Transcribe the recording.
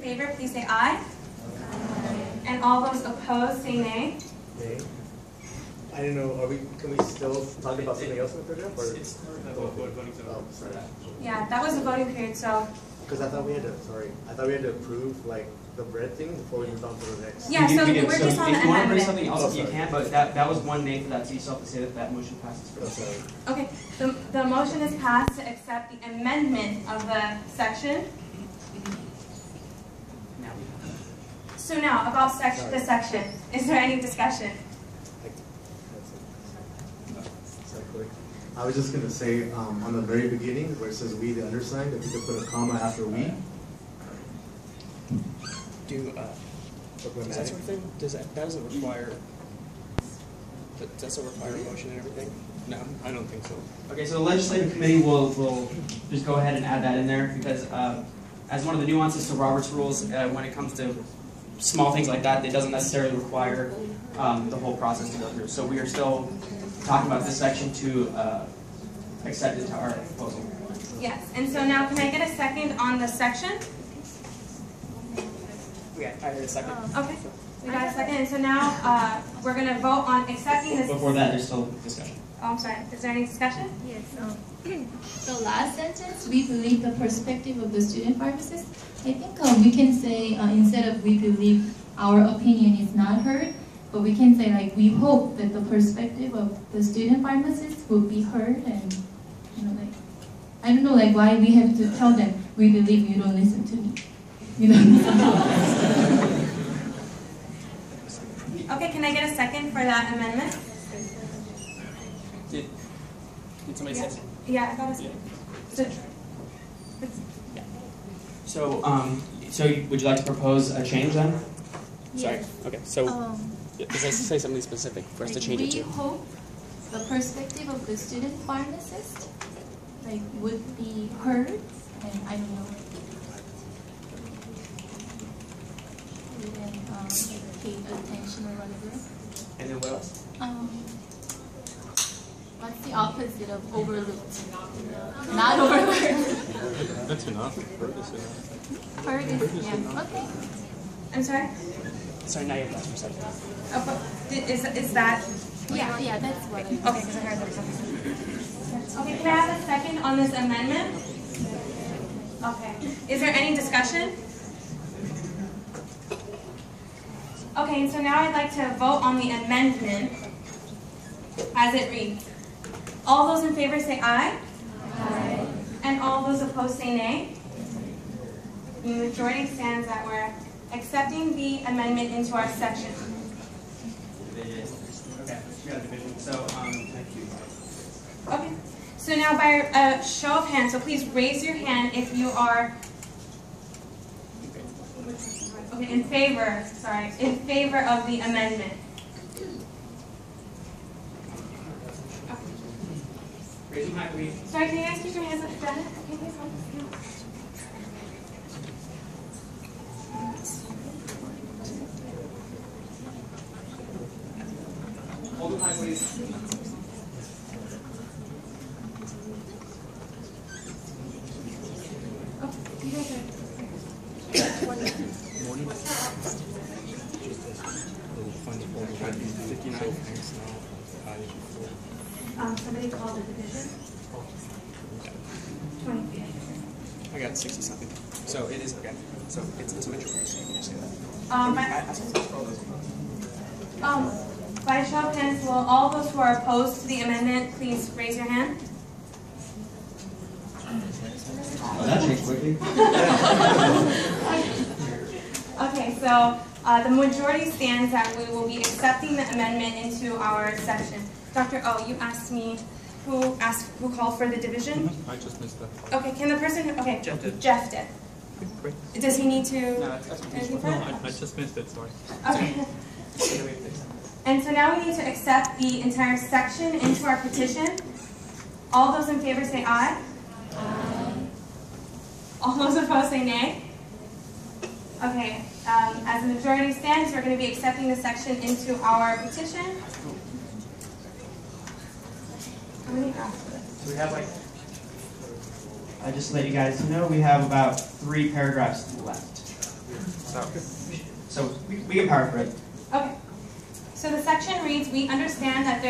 favor, please say aye. And all those opposed, say nay. Nay. I don't know, can we still talk about something else in the paragraph? Or? It's voting. Oh, sorry. Yeah, that was the voting period, so. Because I thought we had to approve like the bread thing before we moved on to the next. Yeah, so we're just on the if you want to bring amendment. something else, you can, but that was one nay for that, so you still have to say that that motion passes for us. Okay, the motion is passed to accept the amendment of the section. So now, about the section, is there any discussion? I was just going to say, on the very beginning, where it says we, the undersigned, if you could put a comma after we. Is that sort of thing? That doesn't require, does that require a motion and everything? No, I don't think so. Okay, so the legislative committee will just go ahead and add that in there, because as one of the nuances to Robert's rules, when it comes to small things like that, it doesn't necessarily require the whole process to go through. So we are still talking about this section to accept it to our proposal. Yes, and so now can I get a second on the section? Yeah, I heard a second. Okay, we got a second, and so now we're going to vote on accepting this. Before that, there's still discussion. Oh, I'm sorry, is there any discussion? Yes. The last sentence, we believe the perspective of the student pharmacist. I think we can say, instead of we believe our opinion is not heard, but we can say like we hope that the perspective of the student pharmacist will be heard, and like I don't know like why we have to tell them we believe you don't listen to me. Okay, can I get a second for that amendment? Did somebody say something? Yeah, I got a second. So, So would you like to propose a change then? Sorry. Okay. So, does that say something specific for us to change it to? We hope the perspective of the student pharmacist would be heard, and I don't know. Paid attention or whatever. And then what else? What's the opposite of overlooked? Not overlooked. That's enough. Heard is, yeah. Okay. I'm sorry? Sorry, now you have to ask for something. Oh, but is that? Yeah, that's what I Okay, because I heard there was something. Okay, can I have a second on this amendment? Okay. Is there any discussion? Okay, and so now I'd like to vote on the amendment as it reads. All those in favor say aye. Aye. And all those opposed say nay. The majority stands that we're accepting the amendment into our section. Okay, we got a division. So, thank you. Okay, so now by a show of hands, so please raise your hand if you are in favor of the amendment. Raise your hand, please. Sorry, can you guys keep your hands up? Janet? Okay, please hold. Hold them high, please. Oh, you guys are. Somebody called the division? 20. I got 60 something. So it is okay. So it's a majority, so you can just say that. By show of hands, will all those who are opposed to the amendment please raise your hand? Oh, that changed quickly. Okay, so the majority stands that we will be accepting the amendment into our section. Dr. O, you asked me who called for the division? I just missed that. Okay, can the person who, okay, Jeff did. Jeff did. Great. Does he need to? No, that's anything No, further? I just missed it, sorry. Okay. And so now we need to accept the entire section into our petition. All those in favor say aye. Aye. All those opposed say nay. Okay, as the majority stands, we're going to be accepting the section into our petition. How many drafts for this? So we have I just let you guys know we have about 3 paragraphs left. So we can paraphrase. Okay. So the section reads, we understand that there